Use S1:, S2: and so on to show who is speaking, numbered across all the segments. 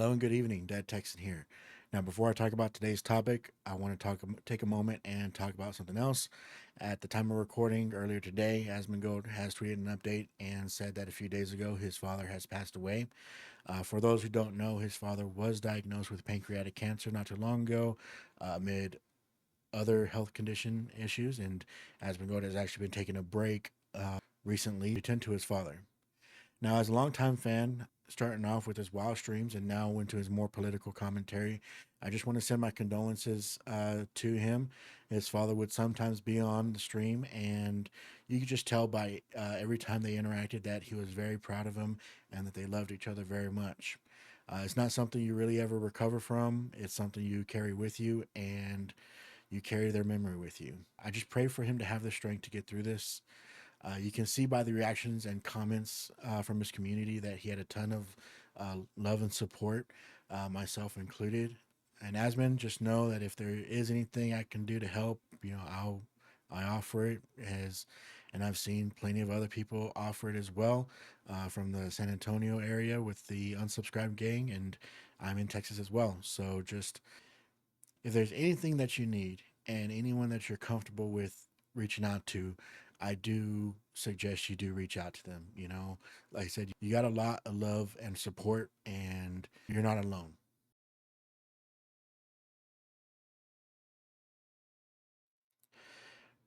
S1: Hello and good evening, Dead Texan here. Now, before I talk about today's topic, I want to take a moment and talk about something else. At the time of recording earlier today, Asmongold has tweeted an update and said that a few days ago his father has passed away. For those who don't know, his father was diagnosed with pancreatic cancer not too long ago, amid other health condition issues, and Asmongold has actually been taking a break recently to tend to his father. Now, as a longtime fan, starting off with his WoW streams and now into his more political commentary, I just want to send my condolences to him. His father would sometimes be on the stream, and you could just tell by every time they interacted that he was very proud of him and that they loved each other very much. It's not something you really ever recover from. It's something you carry with you, and you carry their memory with you. I just pray for him to have the strength to get through this. You can see by the reactions and comments from his community that he had a ton of love and support, myself included. And Asman, just know that if there is anything I can do to help, I offer it as, and I've seen plenty of other people offer it as well, from the San Antonio area with the unsubscribed gang, and I'm in Texas as well. So just if there's anything that you need and anyone that you're comfortable with reaching out to, I do suggest you do reach out to them. Like I said, you got a lot of love and support, and you're not alone.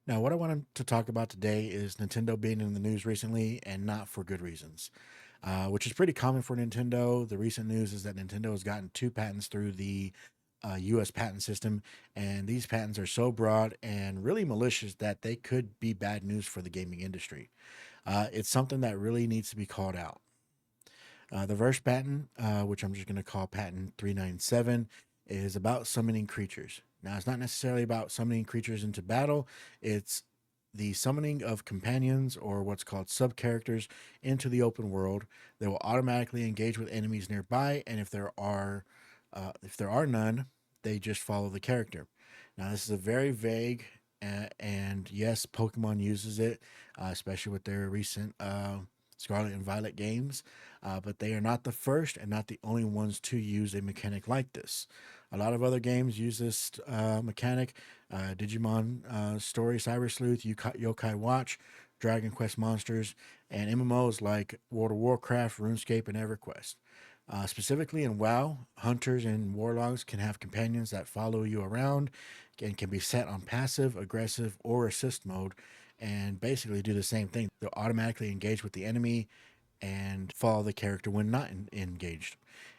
S1: Now, what I wanted to talk about today is Nintendo being in the news recently, and not for good reasons, which is pretty common for Nintendo. The recent news is that Nintendo has gotten two patents through the US patent system, and these patents are so broad and really malicious that they could be bad news for the gaming industry. It's something that really needs to be called out. The first patent, which I'm just going to call patent 397, is about summoning creatures. Now, it's not necessarily about summoning creatures into battle, it's the summoning of companions, or what's called sub characters, into the open world. They will automatically engage with enemies nearby, and if there are none, they just follow the character. Now, this is a very vague, and yes, Pokemon uses it, especially with their recent Scarlet and Violet games, but they are not the first and not the only ones to use a mechanic like this. A lot of other games use this mechanic. Digimon Story, Cyber Sleuth, Yokai Watch, Dragon Quest Monsters, and MMOs like World of Warcraft, RuneScape, and EverQuest. Specifically in WoW, hunters and warlocks can have companions that follow you around and can be set on passive, aggressive, or assist mode, and basically do the same thing. They'll automatically engage with the enemy and follow the character when not engaged.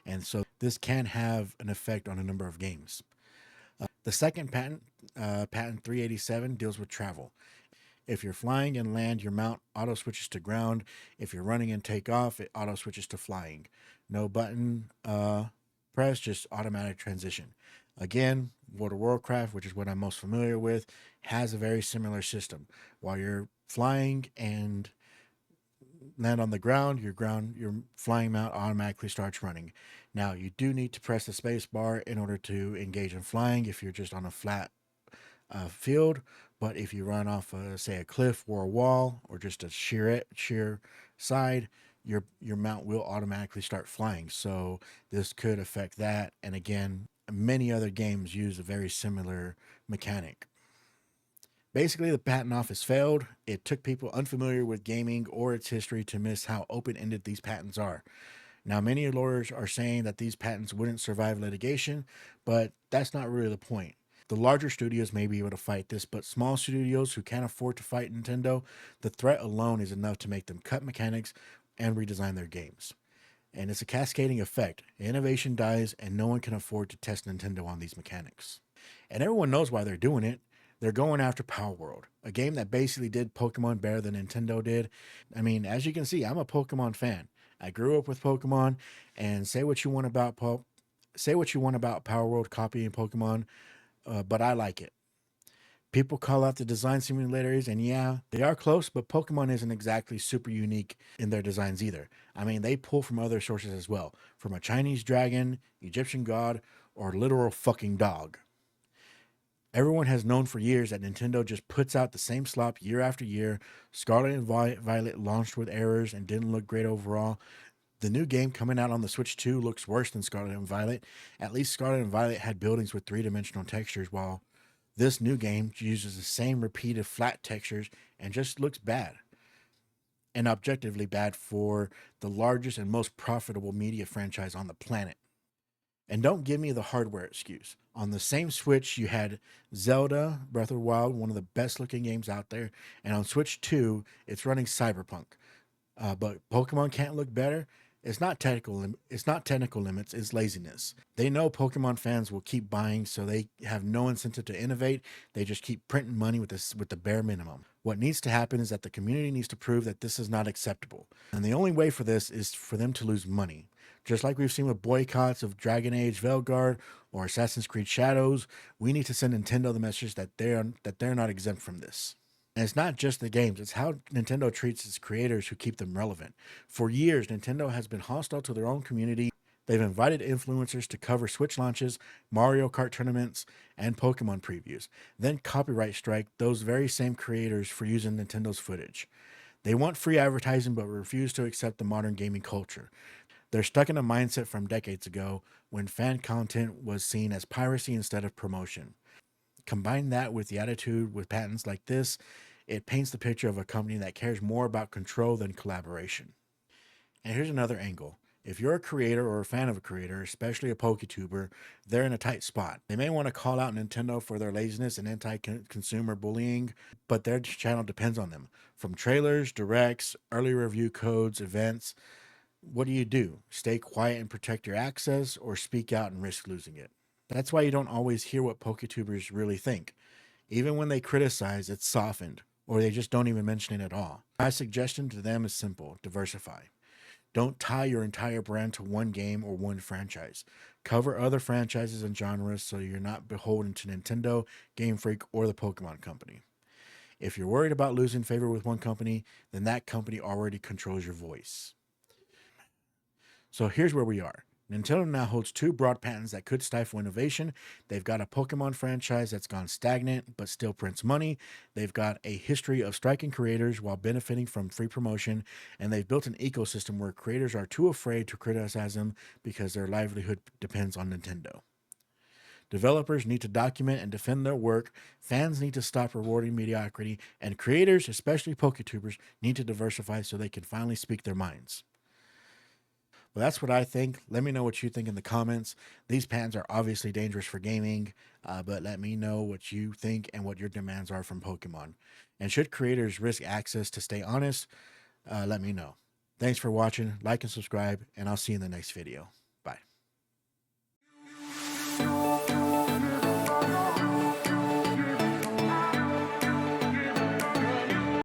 S1: And so this can have an effect on a number of games. The second patent, patent 387, deals with travel. If you're flying and land, your mount auto switches to ground. If you're running and take off, it auto switches to flying. No button press, just automatic transition. Again, World of Warcraft, which is what I'm most familiar with, has a very similar system. While you're flying and land on the ground, your flying mount automatically starts running. Now, you do need to press the space bar in order to engage in flying if you're just on a flat field. But if you run off, say, a cliff or a wall, or just a sheer side, your mount will automatically start flying. So this could affect that. And again, many other games use a very similar mechanic. Basically, the patent office failed. It took people unfamiliar with gaming or its history to miss how open-ended these patents are. Now, many lawyers are saying that these patents wouldn't survive litigation, but that's not really the point. The larger studios may be able to fight this, but small studios who can't afford to fight Nintendo, the threat alone is enough to make them cut mechanics and redesign their games. And it's a cascading effect. Innovation dies, and no one can afford to test Nintendo on these mechanics. And everyone knows why they're doing it. They're going after Palworld, a game that basically did Pokemon better than Nintendo did. I mean, as you can see, I'm a Pokemon fan. I grew up with Pokemon, and say what you want about Palworld copying Pokemon, but I like it. People call out the design simulators, and yeah, they are close, but Pokemon isn't exactly super unique in their designs either. I mean, they pull from other sources as well, from a Chinese dragon, Egyptian god, or literal fucking dog. Everyone has known for years that Nintendo just puts out the same slop year after year. Scarlet and Violet launched with errors and didn't look great overall. The new game coming out on the Switch 2 looks worse than Scarlet and Violet. At least Scarlet and Violet had buildings with three-dimensional textures, while this new game uses the same repeated flat textures and just looks bad. And objectively bad for the largest and most profitable media franchise on the planet. And don't give me the hardware excuse. On the same Switch, you had Zelda Breath of the Wild, one of the best looking games out there. And on Switch 2, it's running Cyberpunk. But Pokemon can't look better. It's not technical limits. It's laziness. They know Pokemon fans will keep buying, so they have no incentive to innovate. They just keep printing money with the bare minimum. What needs to happen is that the community needs to prove that this is not acceptable, and the only way for this is for them to lose money. Just like we've seen with boycotts of Dragon Age Veilguard or Assassin's Creed Shadows, we need to send Nintendo the message that they're not exempt from this. And it's not just the games, it's how Nintendo treats its creators who keep them relevant. For years, Nintendo has been hostile to their own community. They've invited influencers to cover Switch launches, Mario Kart tournaments, and Pokemon previews, then copyright strike those very same creators for using Nintendo's footage. They want free advertising but refuse to accept the modern gaming culture. They're stuck in a mindset from decades ago when fan content was seen as piracy instead of promotion. Combine that with the attitude with patents like this, it paints the picture of a company that cares more about control than collaboration. And here's another angle. If you're a creator or a fan of a creator, especially a Poketuber, they're in a tight spot. They may want to call out Nintendo for their laziness and anti-consumer bullying, but their channel depends on them. From trailers, directs, early review codes, events, what do? Stay quiet and protect your access, or speak out and risk losing it? That's why you don't always hear what Poketubers really think. Even when they criticize, it's softened, or they just don't even mention it at all. My suggestion to them is simple: diversify. Don't tie your entire brand to one game or one franchise. Cover other franchises and genres so you're not beholden to Nintendo, Game Freak, or the Pokemon Company. If you're worried about losing favor with one company, then that company already controls your voice. So here's where we are. Nintendo now holds two broad patents that could stifle innovation. They've got a Pokemon franchise that's gone stagnant but still prints money. They've got a history of striking creators while benefiting from free promotion. And they've built an ecosystem where creators are too afraid to criticize them because their livelihood depends on Nintendo. Developers need to document and defend their work. Fans need to stop rewarding mediocrity. And creators, especially Poketubers, need to diversify so they can finally speak their minds. Well, that's what I think. Let me know what you think in the comments. These patents are obviously dangerous for gaming, but let me know what you think and what your demands are from Pokemon. And should creators risk access to stay honest? Let me know. Thanks for watching. Like and subscribe, and I'll see you in the next video.